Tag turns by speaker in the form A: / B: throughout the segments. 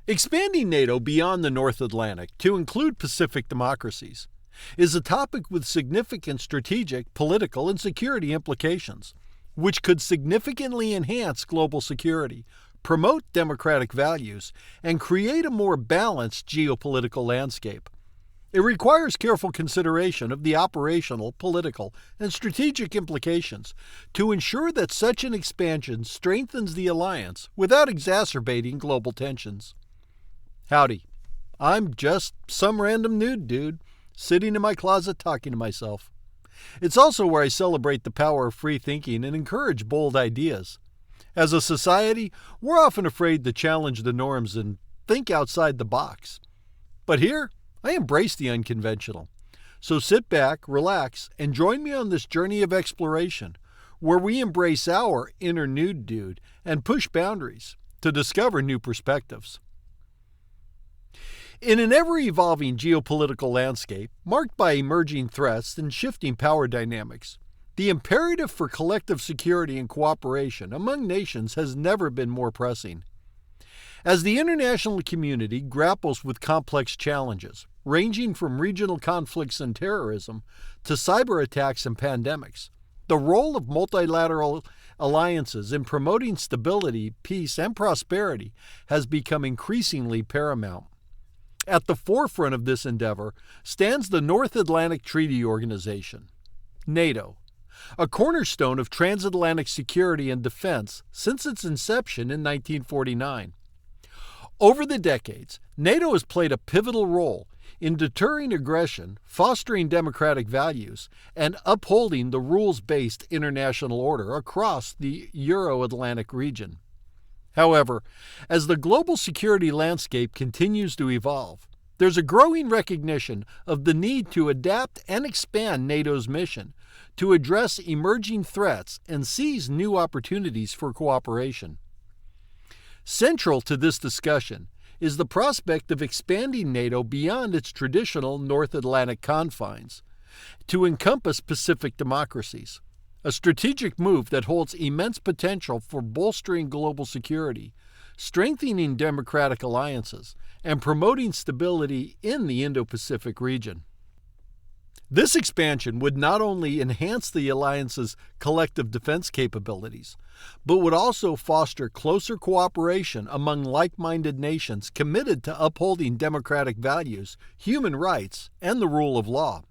A: Expanding NATO beyond the North Atlantic to include Pacific democracies is a topic with significant strategic, political, and security implications, which could significantly enhance global security, promote democratic values, and create a more balanced geopolitical landscape. It requires careful consideration of the operational, political, and strategic implications to ensure that such an expansion strengthens the alliance without exacerbating global tensions. Howdy, I'm just some random nude dude sitting in my closet talking to myself. It's also where I celebrate the power of free thinking and encourage bold ideas. As a society, we're often afraid to challenge the norms and think outside the box. But here, I embrace the unconventional. So sit back, relax, and join me on this journey of exploration, where we embrace our inner nude dude and push boundaries to discover new perspectives. In an ever-evolving geopolitical landscape marked by emerging threats and shifting power dynamics, the imperative for collective security and cooperation among nations has never been more pressing. As the international community grapples with complex challenges, ranging from regional conflicts and terrorism to cyber attacks and pandemics, the role of multilateral alliances in promoting stability, peace, and prosperity has become increasingly paramount. At the forefront of this endeavor stands the North Atlantic Treaty Organization, NATO, a cornerstone of transatlantic security and defense since its inception in 1949. Over the decades, NATO has played a pivotal role in deterring aggression, fostering democratic values, and upholding the rules-based international order across the Euro-Atlantic region. However, as the global security landscape continues to evolve, there's a growing recognition of the need to adapt and expand NATO's mission to address emerging threats and seize new opportunities for cooperation. Central to this discussion is the prospect of expanding NATO beyond its traditional North Atlantic confines to encompass Pacific democracies, a strategic move that holds immense potential for bolstering global security, strengthening democratic alliances, and promoting stability in the Indo-Pacific region. This expansion would not only enhance the alliance's collective defense capabilities, but would also foster closer cooperation among like-minded nations committed to upholding democratic values, human rights, and the rule of law.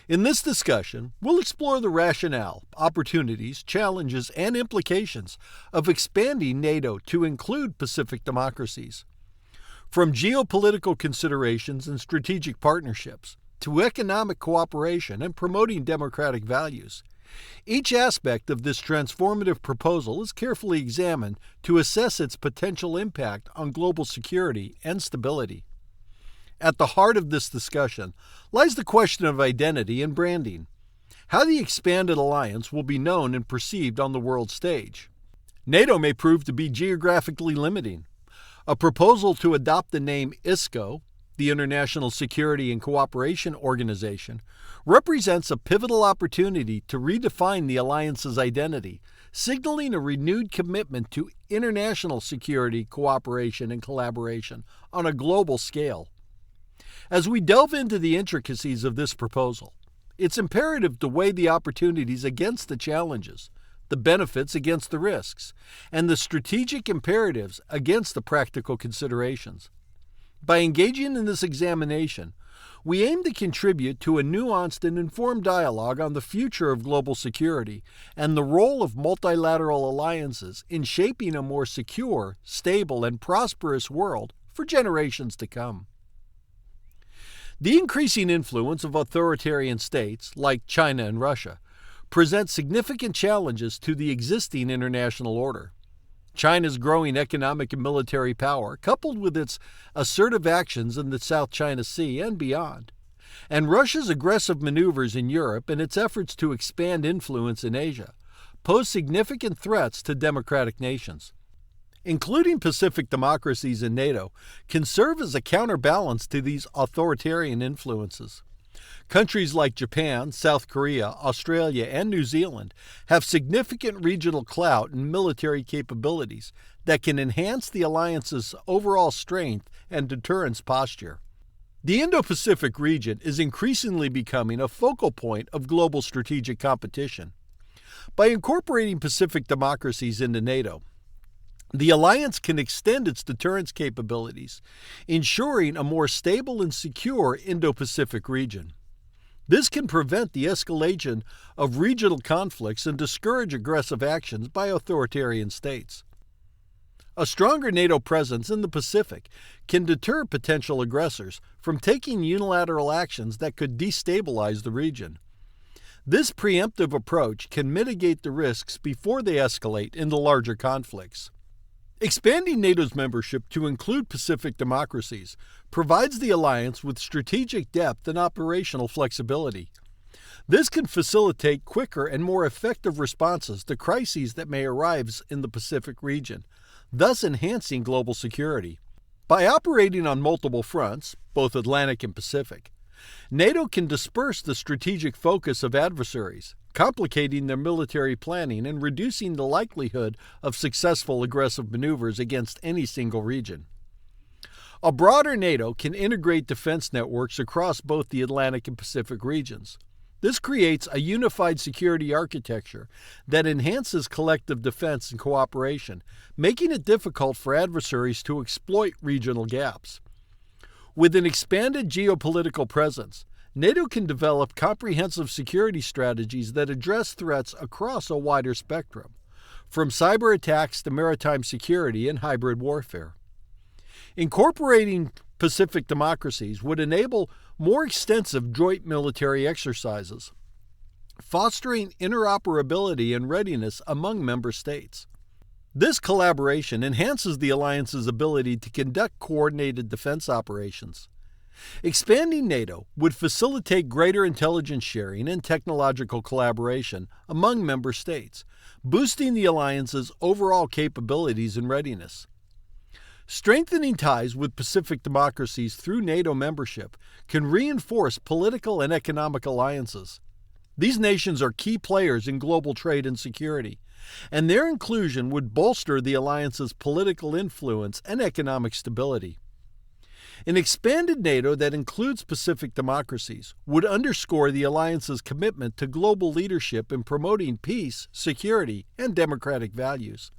A: In this discussion, we'll explore the rationale, opportunities, challenges, and implications of expanding NATO to include Pacific democracies. From geopolitical considerations and strategic partnerships to economic cooperation and promoting democratic values, each aspect of this transformative proposal is carefully examined to assess its potential impact on global security and stability. At the heart of this discussion lies the question of identity and branding, how the expanded alliance will be known and perceived on the world stage. NATO may prove to be geographically limiting. A proposal to adopt the name ISCO, the International Security and Cooperation Organization, represents a pivotal opportunity to redefine the alliance's identity, signaling a renewed commitment to international security, cooperation, and collaboration on a global scale. As we delve into the intricacies of this proposal, it's imperative to weigh the opportunities against the challenges, the benefits against the risks, and the strategic imperatives against the practical considerations. By engaging in this examination, we aim to contribute to a nuanced and informed dialogue on the future of global security and the role of multilateral alliances in shaping a more secure, stable, and prosperous world for generations to come. The increasing influence of authoritarian states, like China and Russia, presents significant challenges to the existing international order. China's growing economic and military power, coupled with its assertive actions in the South China Sea and beyond, and Russia's aggressive maneuvers in Europe and its efforts to expand influence in Asia, pose significant threats to democratic nations. Including Pacific democracies in NATO can serve as a counterbalance to these authoritarian influences. Countries like Japan, South Korea, Australia, and New Zealand have significant regional clout and military capabilities that can enhance the alliance's overall strength and deterrence posture. The Indo-Pacific region is increasingly becoming a focal point of global strategic competition. By incorporating Pacific democracies into NATO, the alliance can extend its deterrence capabilities, ensuring a more stable and secure Indo-Pacific region. This can prevent the escalation of regional conflicts and discourage aggressive actions by authoritarian states. A stronger NATO presence in the Pacific can deter potential aggressors from taking unilateral actions that could destabilize the region. This preemptive approach can mitigate the risks before they escalate into larger conflicts. Expanding NATO's membership to include Pacific democracies provides the alliance with strategic depth and operational flexibility. This can facilitate quicker and more effective responses to crises that may arise in the Pacific region, thus enhancing global security. By operating on multiple fronts, both Atlantic and Pacific, NATO can disperse the strategic focus of adversaries, complicating their military planning and reducing the likelihood of successful aggressive maneuvers against any single region. A broader NATO can integrate defense networks across both the Atlantic and Pacific regions. This creates a unified security architecture that enhances collective defense and cooperation, making it difficult for adversaries to exploit regional gaps. With an expanded geopolitical presence, NATO can develop comprehensive security strategies that address threats across a wider spectrum, from cyber attacks to maritime security and hybrid warfare. Incorporating Pacific democracies would enable more extensive joint military exercises, fostering interoperability and readiness among member states. This collaboration enhances the alliance's ability to conduct coordinated defense operations. Expanding NATO would facilitate greater intelligence sharing and technological collaboration among member states, boosting the alliance's overall capabilities and readiness. Strengthening ties with Pacific democracies through NATO membership can reinforce political and economic alliances. These nations are key players in global trade and security, and their inclusion would bolster the alliance's political influence and economic stability. An expanded NATO that includes Pacific democracies would underscore the alliance's commitment to global leadership in promoting peace, security, and democratic values.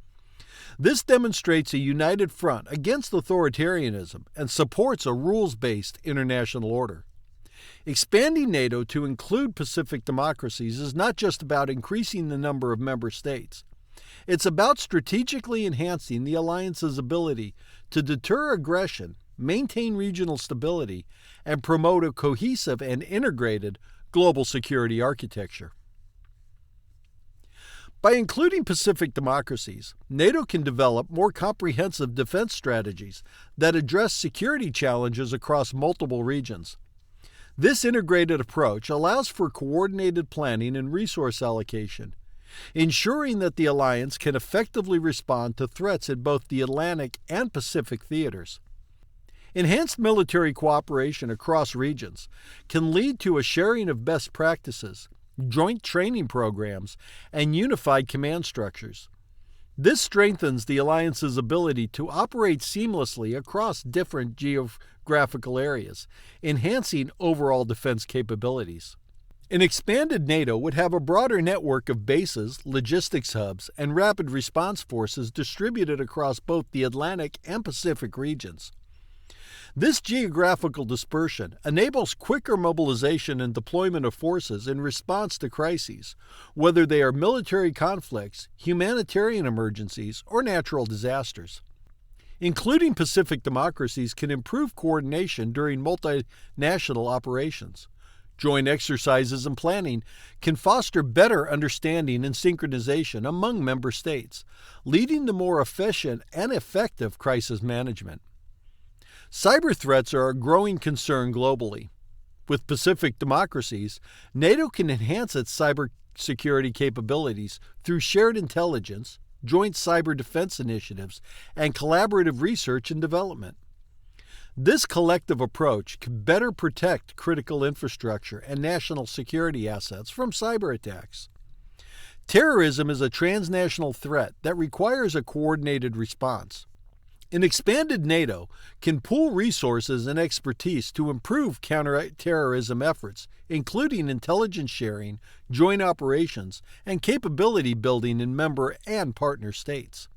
A: This demonstrates a united front against authoritarianism and supports a rules-based international order. Expanding NATO to include Pacific democracies is not just about increasing the number of member states. It's about strategically enhancing the alliance's ability to deter aggression, maintain regional stability, and promote a cohesive and integrated global security architecture. By including Pacific democracies, NATO can develop more comprehensive defense strategies that address security challenges across multiple regions. This integrated approach allows for coordinated planning and resource allocation, ensuring that the alliance can effectively respond to threats in both the Atlantic and Pacific theaters. Enhanced military cooperation across regions can lead to a sharing of best practices, joint training programs, and unified command structures. This strengthens the alliance's ability to operate seamlessly across different geographical areas, enhancing overall defense capabilities. An expanded NATO would have a broader network of bases, logistics hubs, and rapid response forces distributed across both the Atlantic and Pacific regions. This geographical dispersion enables quicker mobilization and deployment of forces in response to crises, whether they are military conflicts, humanitarian emergencies, or natural disasters. Including Pacific democracies can improve coordination during multinational operations. Joint exercises and planning can foster better understanding and synchronization among member states, leading to more efficient and effective crisis management. Cyber threats are a growing concern globally. With Pacific democracies, NATO can enhance its cybersecurity capabilities through shared intelligence, joint cyber defense initiatives, and collaborative research and development. This collective approach can better protect critical infrastructure and national security assets from cyber attacks. Terrorism is a transnational threat that requires a coordinated response. An expanded NATO can pool resources and expertise to improve counterterrorism efforts, including intelligence sharing, joint operations, and capability building in member and partner states.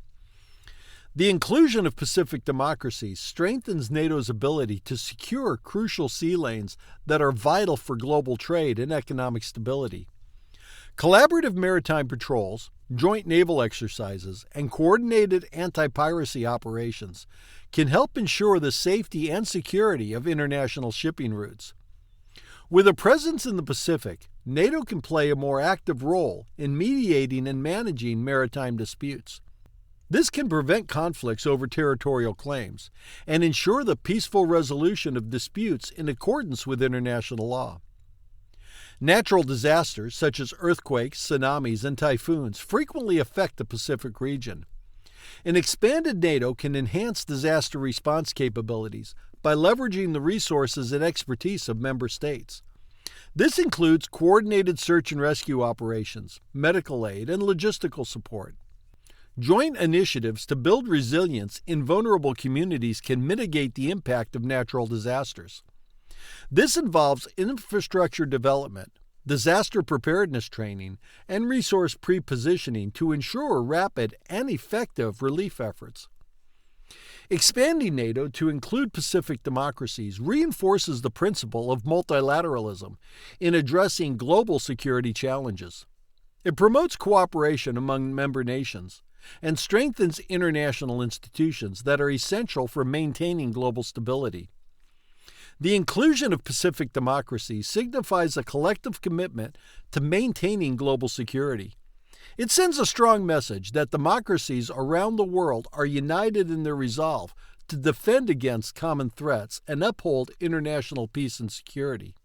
A: The inclusion of Pacific democracies strengthens NATO's ability to secure crucial sea lanes that are vital for global trade and economic stability. Collaborative maritime patrols, joint naval exercises, and coordinated anti-piracy operations can help ensure the safety and security of international shipping routes. With a presence in the Pacific, NATO can play a more active role in mediating and managing maritime disputes. This can prevent conflicts over territorial claims and ensure the peaceful resolution of disputes in accordance with international law. Natural disasters such as earthquakes, tsunamis, and typhoons frequently affect the Pacific region. An expanded NATO can enhance disaster response capabilities by leveraging the resources and expertise of member states. This includes coordinated search and rescue operations, medical aid, and logistical support. Joint initiatives to build resilience in vulnerable communities can mitigate the impact of natural disasters. This involves infrastructure development, disaster preparedness training, and resource pre-positioning to ensure rapid and effective relief efforts. Expanding NATO to include Pacific democracies reinforces the principle of multilateralism in addressing global security challenges. It promotes cooperation among member nations and strengthens international institutions that are essential for maintaining global stability. The inclusion of Pacific democracies signifies a collective commitment to maintaining global security. It sends a strong message that democracies around the world are united in their resolve to defend against common threats and uphold international peace and security.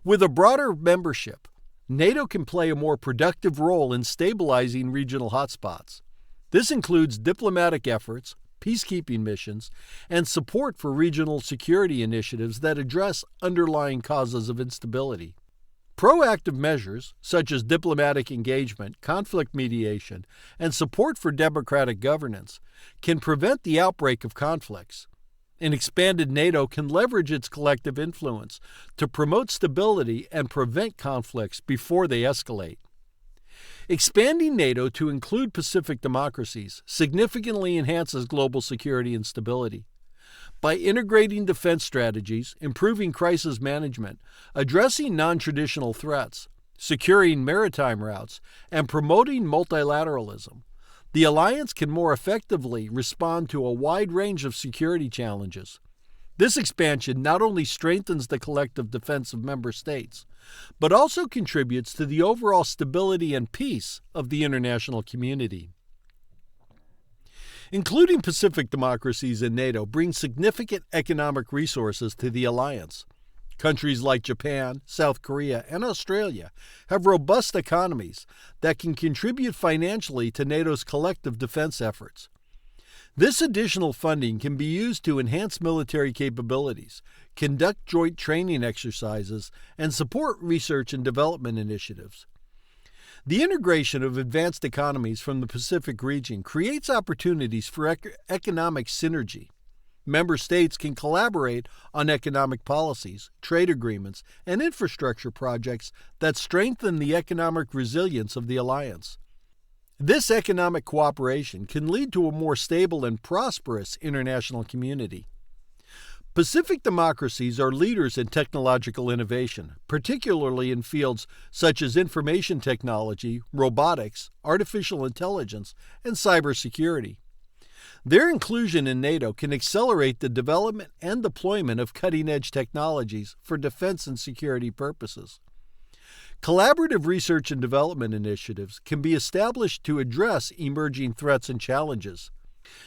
A: With a broader membership, NATO can play a more productive role in stabilizing regional hotspots. This includes diplomatic efforts, peacekeeping missions, and support for regional security initiatives that address underlying causes of instability. Proactive measures, such as diplomatic engagement, conflict mediation, and support for democratic governance, can prevent the outbreak of conflicts. An expanded NATO can leverage its collective influence to promote stability and prevent conflicts before they escalate. Expanding NATO to include Pacific democracies significantly enhances global security and stability. By integrating defense strategies, improving crisis management, addressing non-traditional threats, securing maritime routes, and promoting multilateralism, the alliance can more effectively respond to a wide range of security challenges. This expansion not only strengthens the collective defense of member states, but also contributes to the overall stability and peace of the international community. Including Pacific democracies in NATO brings significant economic resources to the alliance. Countries like Japan, South Korea, and Australia have robust economies that can contribute financially to NATO's collective defense efforts. This additional funding can be used to enhance military capabilities, conduct joint training exercises, and support research and development initiatives. The integration of advanced economies from the Pacific region creates opportunities for economic synergy. Member states can collaborate on economic policies, trade agreements, and infrastructure projects that strengthen the economic resilience of the alliance. This economic cooperation can lead to a more stable and prosperous international community. Pacific democracies are leaders in technological innovation, particularly in fields such as information technology, robotics, artificial intelligence, and cybersecurity. Their inclusion in NATO can accelerate the development and deployment of cutting-edge technologies for defense and security purposes. Collaborative research and development initiatives can be established to address emerging threats and challenges.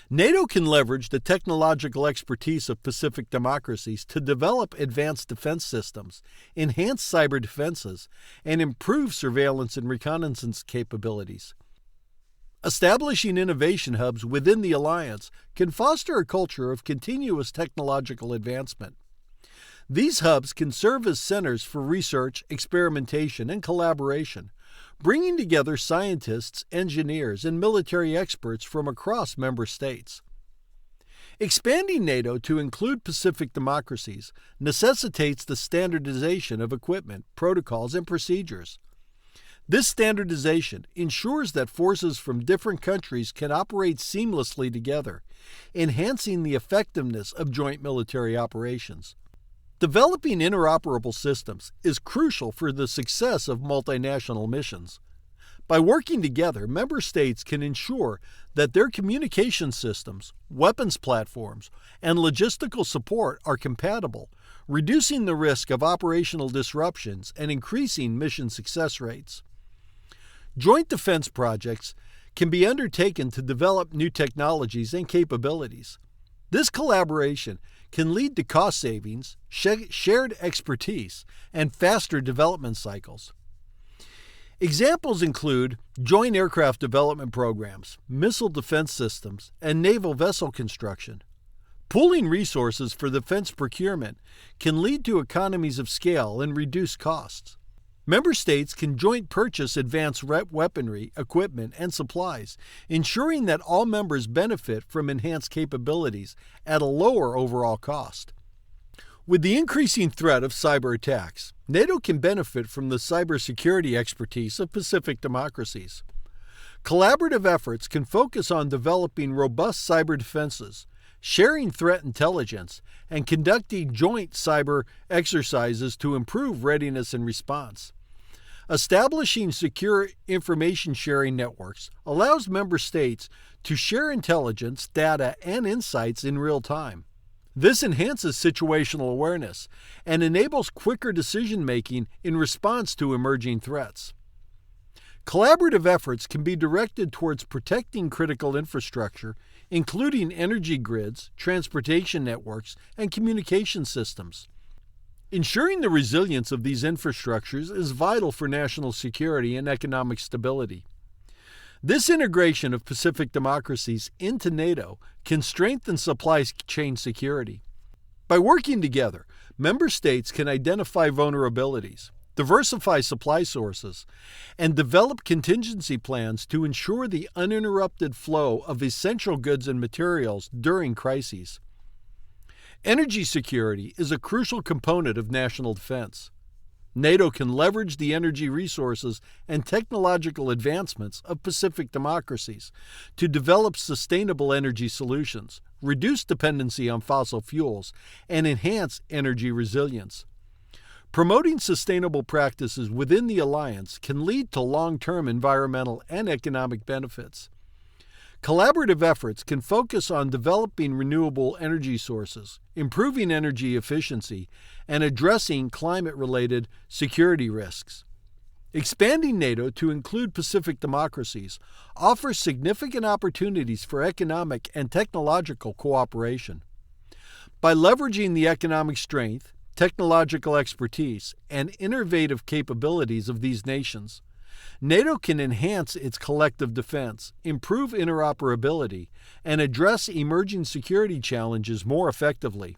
A: NATO can leverage the technological expertise of Pacific democracies to develop advanced defense systems, enhance cyber defenses, and improve surveillance and reconnaissance capabilities. Establishing innovation hubs within the alliance can foster a culture of continuous technological advancement. These hubs can serve as centers for research, experimentation, and collaboration, bringing together scientists, engineers, and military experts from across member states. Expanding NATO to include Pacific democracies necessitates the standardization of equipment, protocols, and procedures. This standardization ensures that forces from different countries can operate seamlessly together, enhancing the effectiveness of joint military operations. Developing interoperable systems is crucial for the success of multinational missions. By working together, member states can ensure that their communication systems, weapons platforms, and logistical support are compatible, reducing the risk of operational disruptions and increasing mission success rates. Joint defense projects can be undertaken to develop new technologies and capabilities. This collaboration can lead to cost savings, shared expertise, and faster development cycles. Examples include joint aircraft development programs, missile defense systems, and naval vessel construction. Pooling resources for defense procurement can lead to economies of scale and reduce costs. Member states can joint purchase advanced weaponry, equipment, and supplies, ensuring that all members benefit from enhanced capabilities at a lower overall cost. With the increasing threat of cyber attacks, NATO can benefit from the cybersecurity expertise of Pacific democracies. Collaborative efforts can focus on developing robust cyber defenses, sharing threat intelligence, and conducting joint cyber exercises to improve readiness and response. Establishing secure information sharing networks allows member states to share intelligence, data, and insights in real time. This enhances situational awareness and enables quicker decision-making in response to emerging threats. Collaborative efforts can be directed towards protecting critical infrastructure, including energy grids, transportation networks, and communication systems. Ensuring the resilience of these infrastructures is vital for national security and economic stability. This integration of Pacific democracies into NATO can strengthen supply chain security. By working together, member states can identify vulnerabilities, diversify supply sources, and develop contingency plans to ensure the uninterrupted flow of essential goods and materials during crises. Energy security is a crucial component of national defense. NATO can leverage the energy resources and technological advancements of Pacific democracies to develop sustainable energy solutions, reduce dependency on fossil fuels, and enhance energy resilience. Promoting sustainable practices within the alliance can lead to long-term environmental and economic benefits. Collaborative efforts can focus on developing renewable energy sources, improving energy efficiency, and addressing climate-related security risks. Expanding NATO to include Pacific democracies offers significant opportunities for economic and technological cooperation. By leveraging the economic strength, technological expertise, and innovative capabilities of these nations, NATO can enhance its collective defense, improve interoperability, and address emerging security challenges more effectively.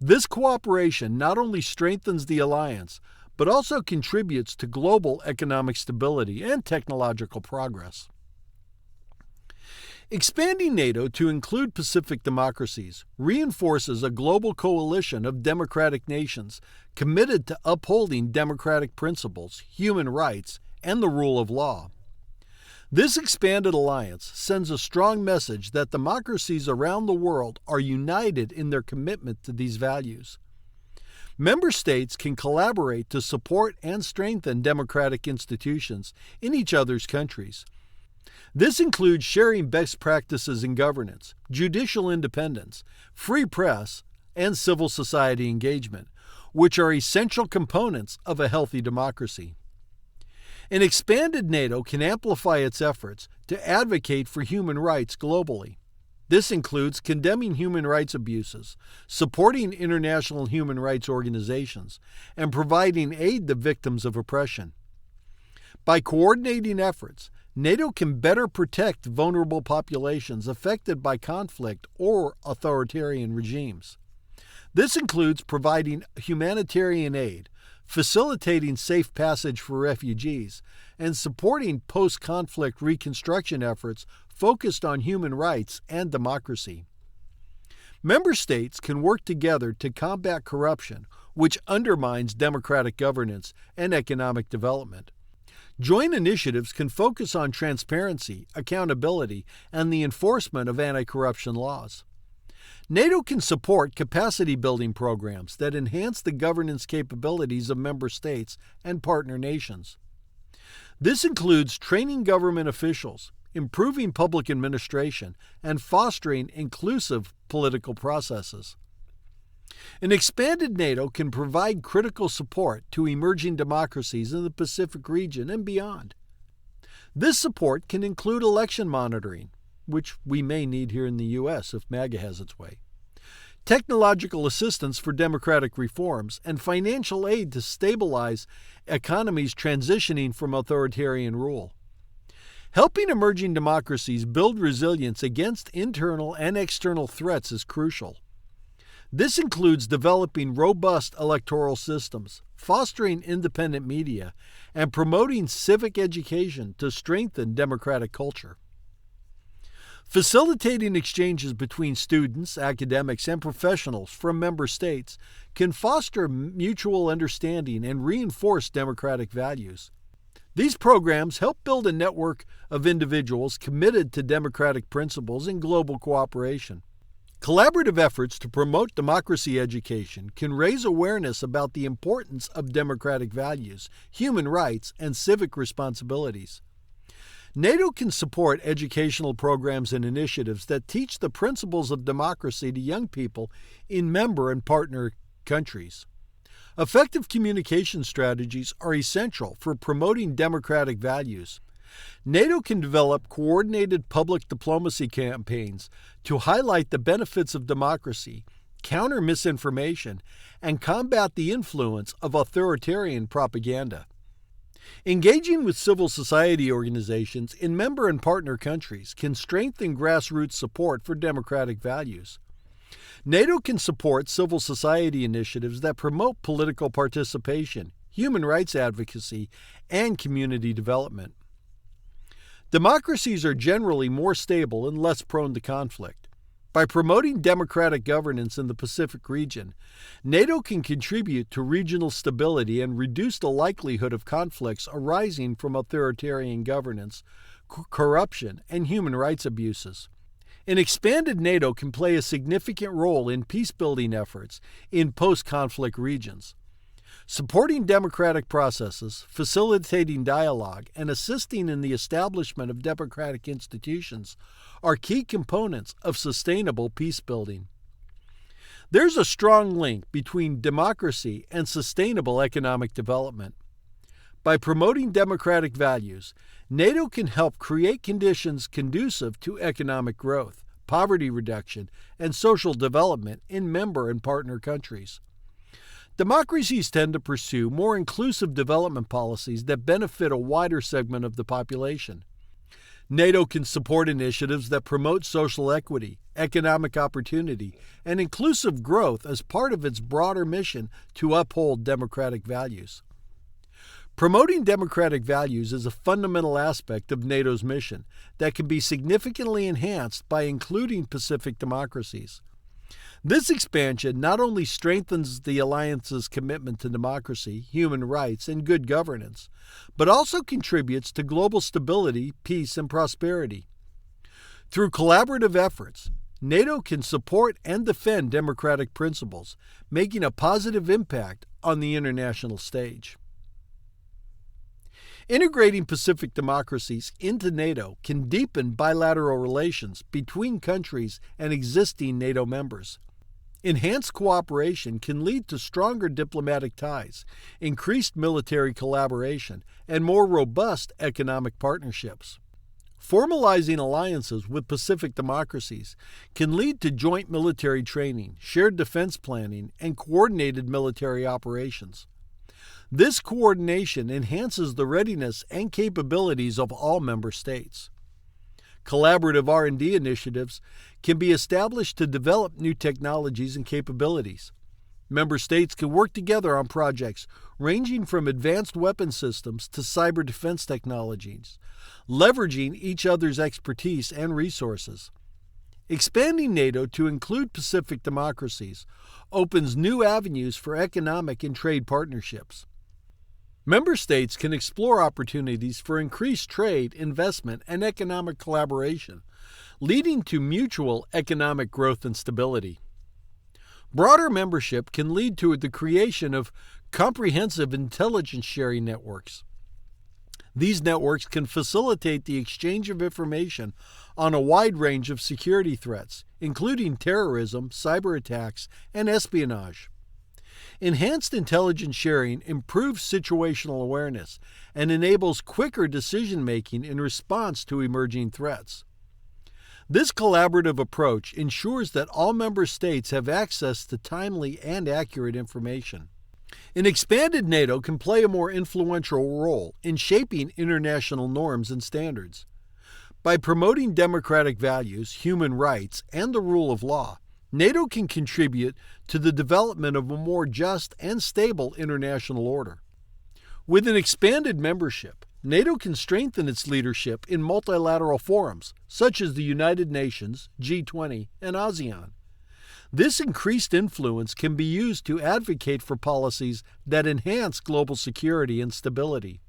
A: This cooperation not only strengthens the alliance, but also contributes to global economic stability and technological progress. Expanding NATO to include Pacific democracies reinforces a global coalition of democratic nations committed to upholding democratic principles, human rights, and the rule of law. This expanded alliance sends a strong message that democracies around the world are united in their commitment to these values. Member states can collaborate to support and strengthen democratic institutions in each other's countries. This includes sharing best practices in governance, judicial independence, free press, and civil society engagement, which are essential components of a healthy democracy. An expanded NATO can amplify its efforts to advocate for human rights globally. This includes condemning human rights abuses, supporting international human rights organizations, and providing aid to victims of oppression. By coordinating efforts, NATO can better protect vulnerable populations affected by conflict or authoritarian regimes. This includes providing humanitarian aid, facilitating safe passage for refugees, and supporting post-conflict reconstruction efforts focused on human rights and democracy. Member states can work together to combat corruption, which undermines democratic governance and economic development. Joint initiatives can focus on transparency, accountability, and the enforcement of anti-corruption laws. NATO can support capacity-building programs that enhance the governance capabilities of member states and partner nations. This includes training government officials, improving public administration, and fostering inclusive political processes. An expanded NATO can provide critical support to emerging democracies in the Pacific region and beyond. This support can include election monitoring, which we may need here in the U.S. if MAGA has its way, technological assistance for democratic reforms, and financial aid to stabilize economies transitioning from authoritarian rule. Helping emerging democracies build resilience against internal and external threats is crucial. This includes developing robust electoral systems, fostering independent media, and promoting civic education to strengthen democratic culture. Facilitating exchanges between students, academics, and professionals from member states can foster mutual understanding and reinforce democratic values. These programs help build a network of individuals committed to democratic principles and global cooperation. Collaborative efforts to promote democracy education can raise awareness about the importance of democratic values, human rights, and civic responsibilities. NATO can support educational programs and initiatives that teach the principles of democracy to young people in member and partner countries. Effective communication strategies are essential for promoting democratic values. NATO can develop coordinated public diplomacy campaigns to highlight the benefits of democracy, counter misinformation, and combat the influence of authoritarian propaganda. Engaging with civil society organizations in member and partner countries can strengthen grassroots support for democratic values. NATO can support civil society initiatives that promote political participation, human rights advocacy, and community development. Democracies are generally more stable and less prone to conflict. By promoting democratic governance in the Pacific region, NATO can contribute to regional stability and reduce the likelihood of conflicts arising from authoritarian governance, corruption, and human rights abuses. An expanded NATO can play a significant role in peace-building efforts in post-conflict regions. Supporting democratic processes, facilitating dialogue, and assisting in the establishment of democratic institutions are key components of sustainable peace-building. There's a strong link between democracy and sustainable economic development. By promoting democratic values, NATO can help create conditions conducive to economic growth, poverty reduction, and social development in member and partner countries. Democracies tend to pursue more inclusive development policies that benefit a wider segment of the population. NATO can support initiatives that promote social equity, economic opportunity, and inclusive growth as part of its broader mission to uphold democratic values. Promoting democratic values is a fundamental aspect of NATO's mission that can be significantly enhanced by including Pacific democracies. This expansion not only strengthens the alliance's commitment to democracy, human rights, and good governance, but also contributes to global stability, peace, and prosperity. Through collaborative efforts, NATO can support and defend democratic principles, making a positive impact on the international stage. Integrating Pacific democracies into NATO can deepen bilateral relations between countries and existing NATO members. Enhanced cooperation can lead to stronger diplomatic ties, increased military collaboration, and more robust economic partnerships. Formalizing alliances with Pacific democracies can lead to joint military training, shared defense planning, and coordinated military operations. This coordination enhances the readiness and capabilities of all member states. Collaborative R&D initiatives can be established to develop new technologies and capabilities. Member states can work together on projects ranging from advanced weapon systems to cyber defense technologies, leveraging each other's expertise and resources. Expanding NATO to include Pacific democracies opens new avenues for economic and trade partnerships. Member states can explore opportunities for increased trade, investment, and economic collaboration, leading to mutual economic growth and stability. Broader membership can lead to the creation of comprehensive intelligence sharing networks. These networks can facilitate the exchange of information on a wide range of security threats, including terrorism, cyber attacks, and espionage. Enhanced intelligence sharing improves situational awareness and enables quicker decision-making in response to emerging threats. This collaborative approach ensures that all member states have access to timely and accurate information. An expanded NATO can play a more influential role in shaping international norms and standards. By promoting democratic values, human rights, and the rule of law, NATO can contribute to the development of a more just and stable international order. With an expanded membership, NATO can strengthen its leadership in multilateral forums, such as the United Nations, G20, and ASEAN. This increased influence can be used to advocate for policies that enhance global security and stability.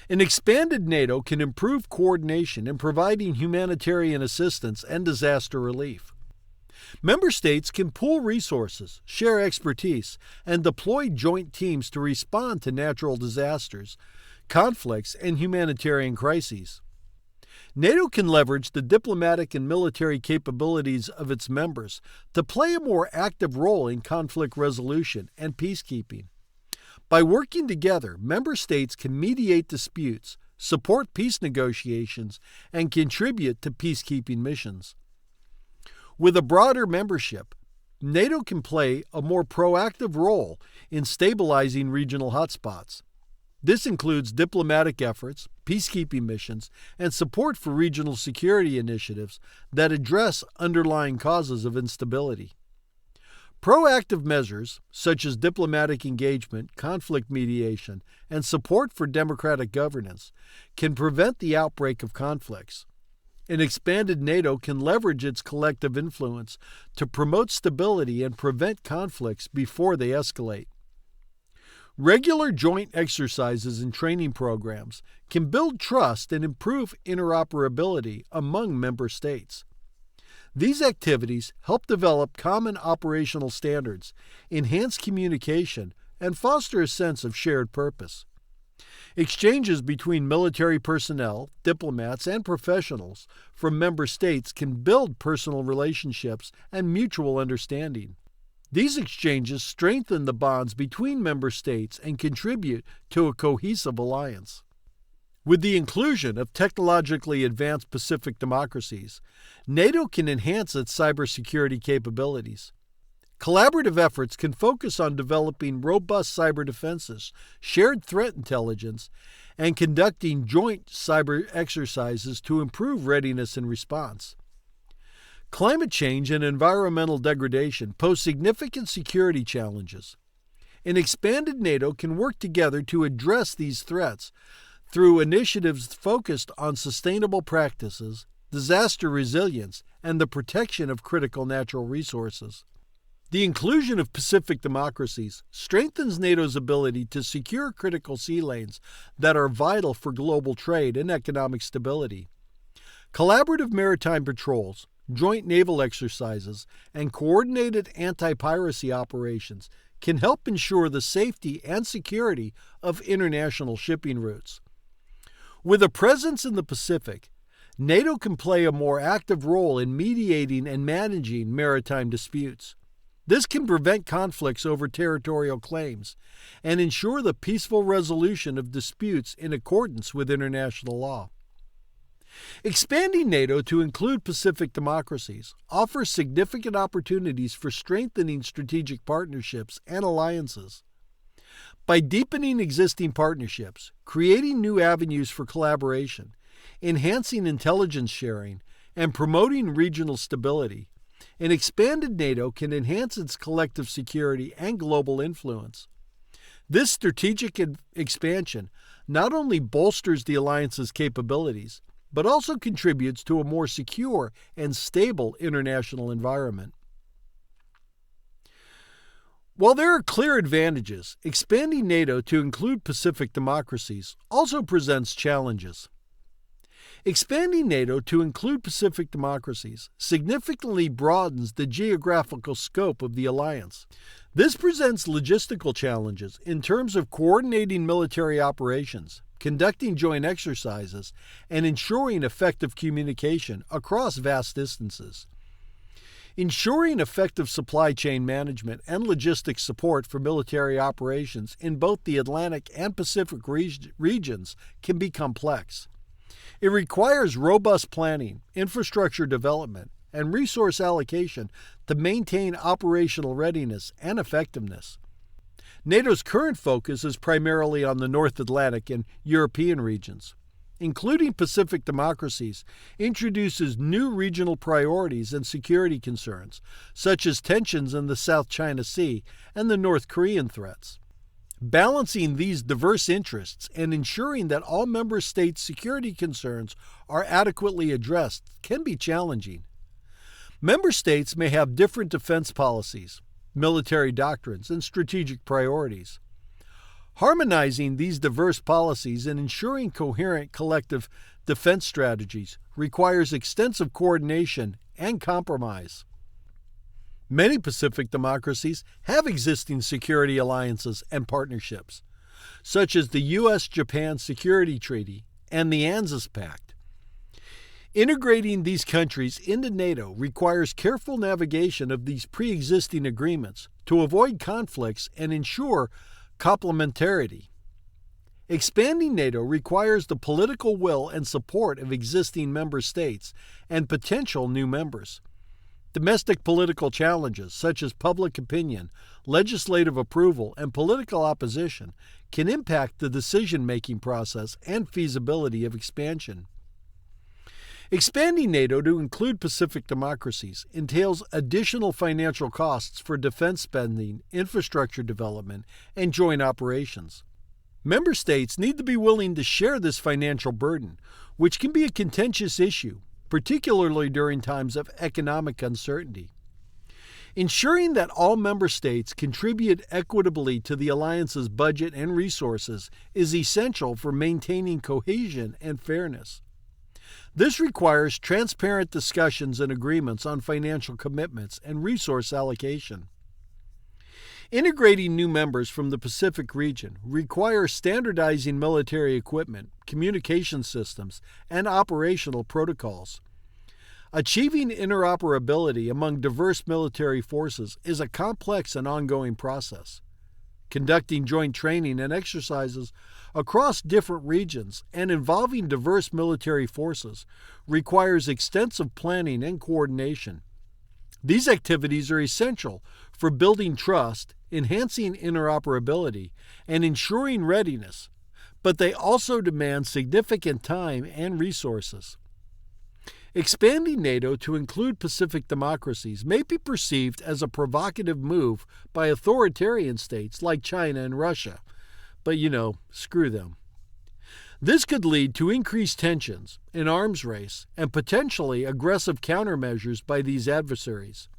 A: An expanded NATO can improve coordination in providing humanitarian assistance and disaster relief. Member states can pool resources, share expertise, and deploy joint teams to respond to natural disasters, conflicts, and humanitarian crises. NATO can leverage the diplomatic and military capabilities of its members to play a more active role in conflict resolution and peacekeeping. By working together, member states can mediate disputes, support peace negotiations, and contribute to peacekeeping missions. With a broader membership, NATO can play a more proactive role in stabilizing regional hotspots. This includes diplomatic efforts, peacekeeping missions, and support for regional security initiatives that address underlying causes of instability. Proactive measures, such as diplomatic engagement, conflict mediation, and support for democratic governance, can prevent the outbreak of conflicts. An expanded NATO can leverage its collective influence to promote stability and prevent conflicts before they escalate. Regular joint exercises and training programs can build trust and improve interoperability among member states. These activities help develop common operational standards, enhance communication, and foster a sense of shared purpose. Exchanges between military personnel, diplomats, and professionals from member states can build personal relationships and mutual understanding. These exchanges strengthen the bonds between member states and contribute to a cohesive alliance. With the inclusion of technologically advanced Pacific democracies, NATO can enhance its cybersecurity capabilities. Collaborative efforts can focus on developing robust cyber defenses, shared threat intelligence, and conducting joint cyber exercises to improve readiness and response. Climate change and environmental degradation pose significant security challenges. An expanded NATO can work together to address these threats through initiatives focused on sustainable practices, disaster resilience, and the protection of critical natural resources. The inclusion of Pacific democracies strengthens NATO's ability to secure critical sea lanes that are vital for global trade and economic stability. Collaborative maritime patrols, joint naval exercises, and coordinated anti-piracy operations can help ensure the safety and security of international shipping routes. With a presence in the Pacific, NATO can play a more active role in mediating and managing maritime disputes. This can prevent conflicts over territorial claims and ensure the peaceful resolution of disputes in accordance with international law. Expanding NATO to include Pacific democracies offers significant opportunities for strengthening strategic partnerships and alliances. By deepening existing partnerships, creating new avenues for collaboration, enhancing intelligence sharing, and promoting regional stability, an expanded NATO can enhance its collective security and global influence. This strategic expansion not only bolsters the alliance's capabilities, but also contributes to a more secure and stable international environment. While there are clear advantages, expanding NATO to include Pacific democracies also presents challenges. Expanding NATO to include Pacific democracies significantly broadens the geographical scope of the alliance. This presents logistical challenges in terms of coordinating military operations, conducting joint exercises, and ensuring effective communication across vast distances. Ensuring effective supply chain management and logistics support for military operations in both the Atlantic and Pacific regions can be complex. It requires robust planning, infrastructure development, and resource allocation to maintain operational readiness and effectiveness. NATO's current focus is primarily on the North Atlantic and European regions. Including Pacific democracies introduces new regional priorities and security concerns, such as tensions in the South China Sea and the North Korean threats. Balancing these diverse interests and ensuring that all member states' security concerns are adequately addressed can be challenging. Member states may have different defense policies, military doctrines, and strategic priorities. Harmonizing these diverse policies and ensuring coherent collective defense strategies requires extensive coordination and compromise. Many Pacific democracies have existing security alliances and partnerships, such as the U.S.-Japan Security Treaty and the ANZUS Pact. Integrating these countries into NATO requires careful navigation of these pre-existing agreements to avoid conflicts and ensure complementarity. Expanding NATO requires the political will and support of existing member states and potential new members. Domestic political challenges such as public opinion, legislative approval, and political opposition can impact the decision-making process and feasibility of expansion. Expanding NATO to include Pacific democracies entails additional financial costs for defense spending, infrastructure development, and joint operations. Member states need to be willing to share this financial burden, which can be a contentious issue, particularly during times of economic uncertainty. Ensuring that all member states contribute equitably to the alliance's budget and resources is essential for maintaining cohesion and fairness. This requires transparent discussions and agreements on financial commitments and resource allocation. Integrating new members from the Pacific region requires standardizing military equipment, communication systems, and operational protocols. Achieving interoperability among diverse military forces is a complex and ongoing process. Conducting joint training and exercises across different regions and involving diverse military forces requires extensive planning and coordination. These activities are essential for building trust, enhancing interoperability, and ensuring readiness, but they also demand significant time and resources. Expanding NATO to include Pacific democracies may be perceived as a provocative move by authoritarian states like China and Russia, but screw them. This could lead to increased tensions, an arms race, and potentially aggressive countermeasures by these adversaries.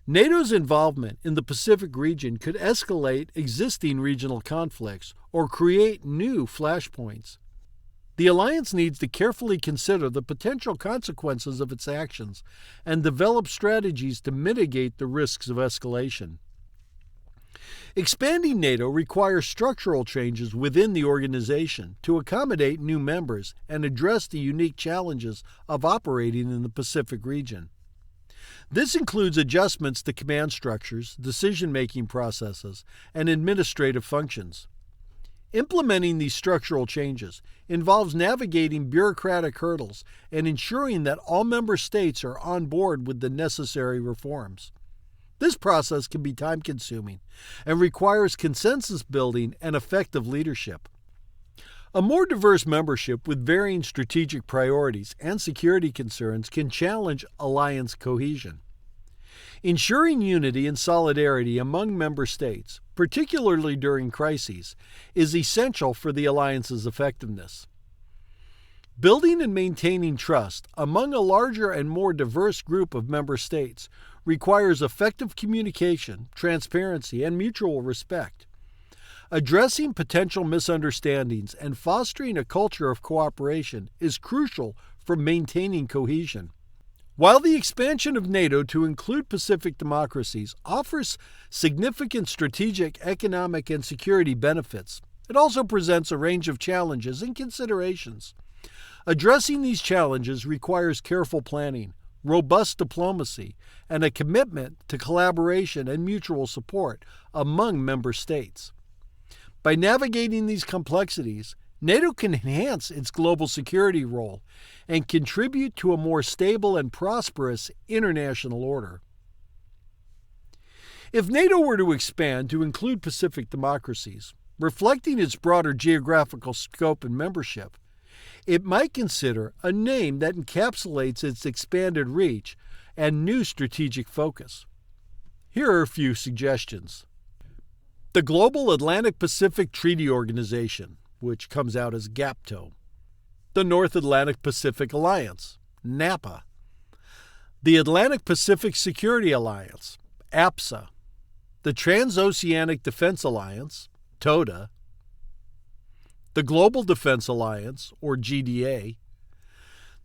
A: NATO's involvement in the Pacific region could escalate existing regional conflicts or create new flashpoints. The alliance needs to carefully consider the potential consequences of its actions and develop strategies to mitigate the risks of escalation. Expanding NATO requires structural changes within the organization to accommodate new members and address the unique challenges of operating in the Pacific region. This includes adjustments to command structures, decision-making processes, and administrative functions. Implementing these structural changes involves navigating bureaucratic hurdles and ensuring that all member states are on board with the necessary reforms. This process can be time-consuming and requires consensus building and effective leadership. A more diverse membership with varying strategic priorities and security concerns can challenge alliance cohesion. Ensuring unity and solidarity among member states, particularly during crises, is essential for the alliance's effectiveness. Building and maintaining trust among a larger and more diverse group of member states requires effective communication, transparency, and mutual respect. Addressing potential misunderstandings and fostering a culture of cooperation is crucial for maintaining cohesion. While the expansion of NATO to include Pacific democracies offers significant strategic, economic, and security benefits, it also presents a range of challenges and considerations. Addressing these challenges requires careful planning, robust diplomacy, and a commitment to collaboration and mutual support among member states. By navigating these complexities, NATO can enhance its global security role and contribute to a more stable and prosperous international order. If NATO were to expand to include Pacific democracies, reflecting its broader geographical scope and membership, it might consider a name that encapsulates its expanded reach and new strategic focus. Here are a few suggestions. The Global Atlantic-Pacific Treaty Organization, which comes out as GAPTO. The North Atlantic Pacific Alliance, NAPA. The Atlantic Pacific Security Alliance, APSA. The Transoceanic Defense Alliance, TODA. The Global Defense Alliance, or GDA,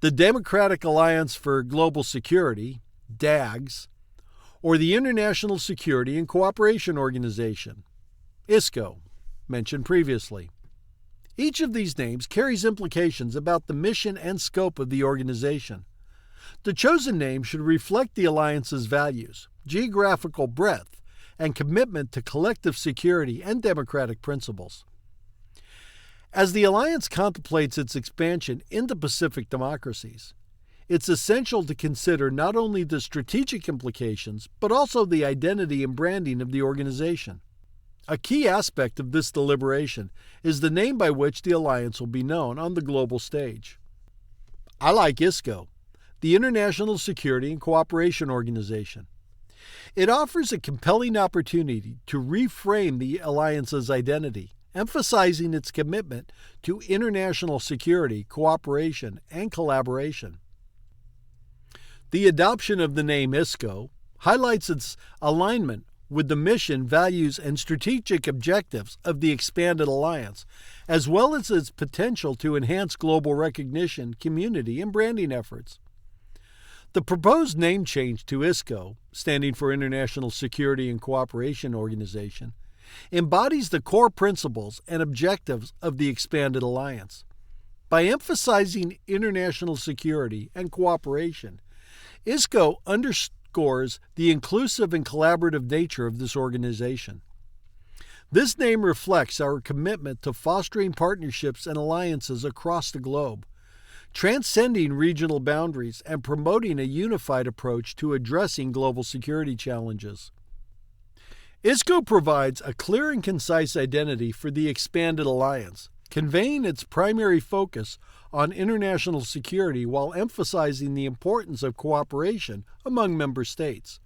A: the Democratic Alliance for Global Security, DAGS, or the International Security and Cooperation Organization, ISCO, mentioned previously. Each of these names carries implications about the mission and scope of the organization. The chosen name should reflect the alliance's values, geographical breadth, and commitment to collective security and democratic principles. As the alliance contemplates its expansion into Pacific democracies, it's essential to consider not only the strategic implications, but also the identity and branding of the organization. A key aspect of this deliberation is the name by which the alliance will be known on the global stage. I like ISCO, the International Security and Cooperation Organization. It offers a compelling opportunity to reframe the alliance's identity, emphasizing its commitment to international security, cooperation, and collaboration. The adoption of the name ISCO highlights its alignment with the mission, values, and strategic objectives of the expanded alliance, as well as its potential to enhance global recognition, community, and branding efforts. The proposed name change to ISCO, standing for International Security and Cooperation Organization, embodies the core principles and objectives of the expanded alliance. By emphasizing international security and cooperation, ISCO underscores the inclusive and collaborative nature of this organization. This name reflects our commitment to fostering partnerships and alliances across the globe, transcending regional boundaries and promoting a unified approach to addressing global security challenges. ISCO provides a clear and concise identity for the expanded alliance, conveying its primary focus on international security while emphasizing the importance of cooperation among member states.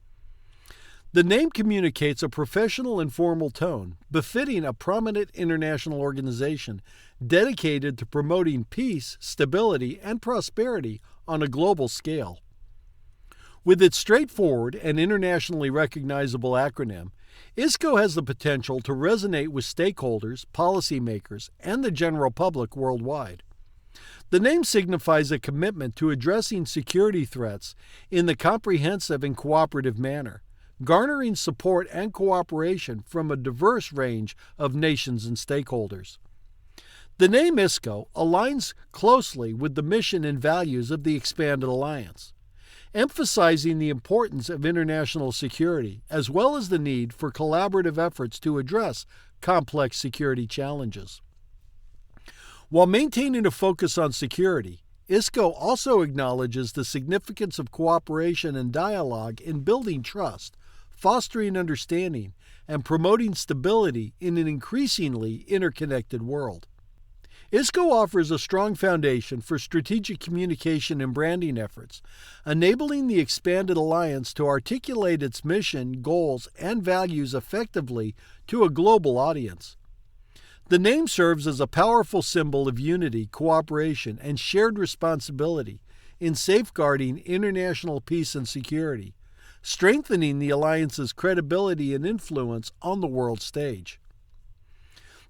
A: The name communicates a professional and formal tone, befitting a prominent international organization dedicated to promoting peace, stability, and prosperity on a global scale. With its straightforward and internationally recognizable acronym, ISCO has the potential to resonate with stakeholders, policymakers, and the general public worldwide. The name signifies a commitment to addressing security threats in the comprehensive and cooperative manner, garnering support and cooperation from a diverse range of nations and stakeholders. The name ISCO aligns closely with the mission and values of the expanded alliance, emphasizing the importance of international security as well as the need for collaborative efforts to address complex security challenges. While maintaining a focus on security, ISCO also acknowledges the significance of cooperation and dialogue in building trust, fostering understanding and promoting stability in an increasingly interconnected world. ISCO offers a strong foundation for strategic communication and branding efforts, enabling the expanded alliance to articulate its mission, goals, and values effectively to a global audience. The name serves as a powerful symbol of unity, cooperation, and shared responsibility in safeguarding international peace and security, strengthening the alliance's credibility and influence on the world stage.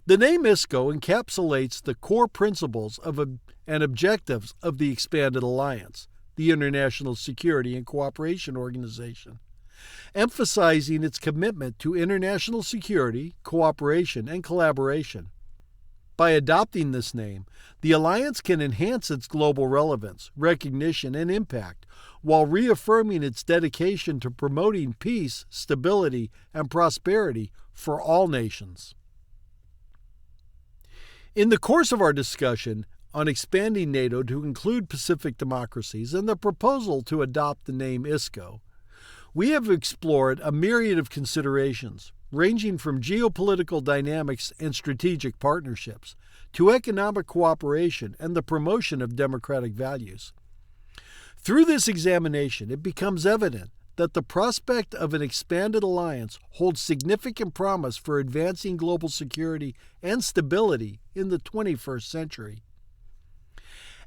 A: The name ISCO encapsulates the core principles and objectives of the expanded alliance, the International Security and Cooperation Organization, emphasizing its commitment to international security, cooperation, and collaboration. By adopting this name, the alliance can enhance its global relevance, recognition, and impact, while reaffirming its dedication to promoting peace, stability, and prosperity for all nations. In the course of our discussion on expanding NATO to include Pacific democracies and the proposal to adopt the name ISCO, we have explored a myriad of considerations, ranging from geopolitical dynamics and strategic partnerships to economic cooperation and the promotion of democratic values. Through this examination, it becomes evident that the prospect of an expanded alliance holds significant promise for advancing global security and stability in the 21st century.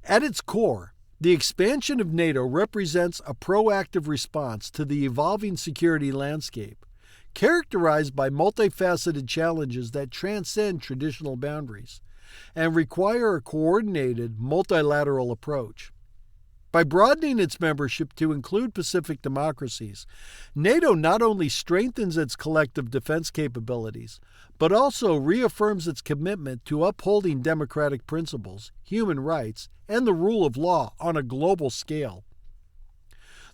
A: At its core, the expansion of NATO represents a proactive response to the evolving security landscape, characterized by multifaceted challenges that transcend traditional boundaries and require a coordinated multilateral approach. By broadening its membership to include Pacific democracies, NATO not only strengthens its collective defense capabilities, but also reaffirms its commitment to upholding democratic principles, human rights, and the rule of law on a global scale.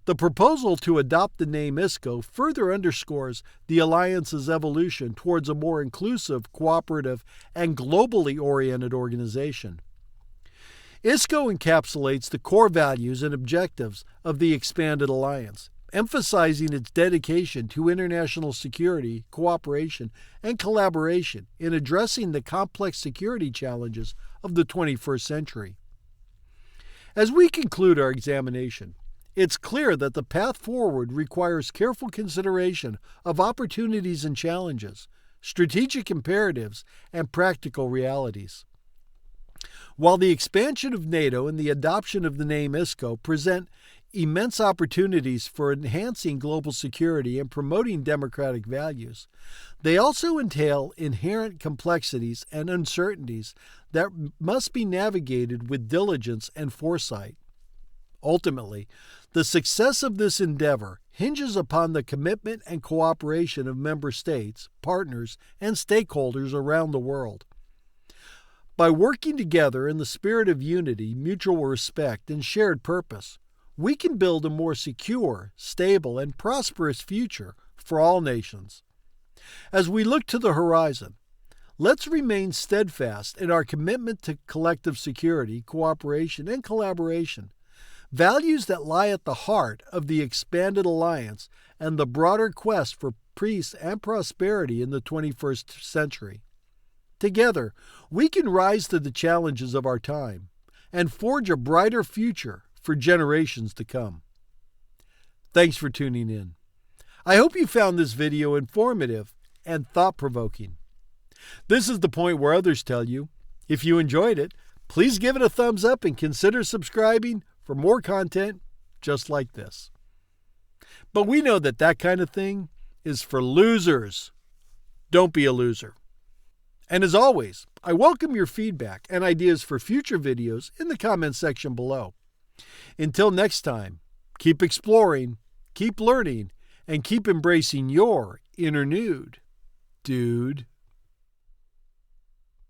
A: The proposal to adopt the name ISCO further underscores the alliance's evolution towards a more inclusive, cooperative, and globally oriented organization. ISCO encapsulates the core values and objectives of the expanded alliance, emphasizing its dedication to international security, cooperation, and collaboration in addressing the complex security challenges of the 21st century. As we conclude our examination, it's clear that the path forward requires careful consideration of opportunities and challenges, strategic imperatives, and practical realities. While the expansion of NATO and the adoption of the name ISCO present immense opportunities for enhancing global security and promoting democratic values, they also entail inherent complexities and uncertainties that must be navigated with diligence and foresight. Ultimately, the success of this endeavor hinges upon the commitment and cooperation of member states, partners, and stakeholders around the world. By working together in the spirit of unity, mutual respect, and shared purpose, we can build a more secure, stable, and prosperous future for all nations. As we look to the horizon, let's remain steadfast in our commitment to collective security, cooperation, and collaboration, values that lie at the heart of the expanded alliance and the broader quest for peace and prosperity in the 21st century. Together, we can rise to the challenges of our time and forge a brighter future for generations to come. Thanks for tuning in. I hope you found this video informative and thought-provoking. This is the point where others tell you, if you enjoyed it, please give it a thumbs up and consider subscribing for more content just like this. But we know that kind of thing is for losers. Don't be a loser. And as always, I welcome your feedback and ideas for future videos in the comments section below. Until next time, keep exploring, keep learning, and keep embracing your inner nude, dude.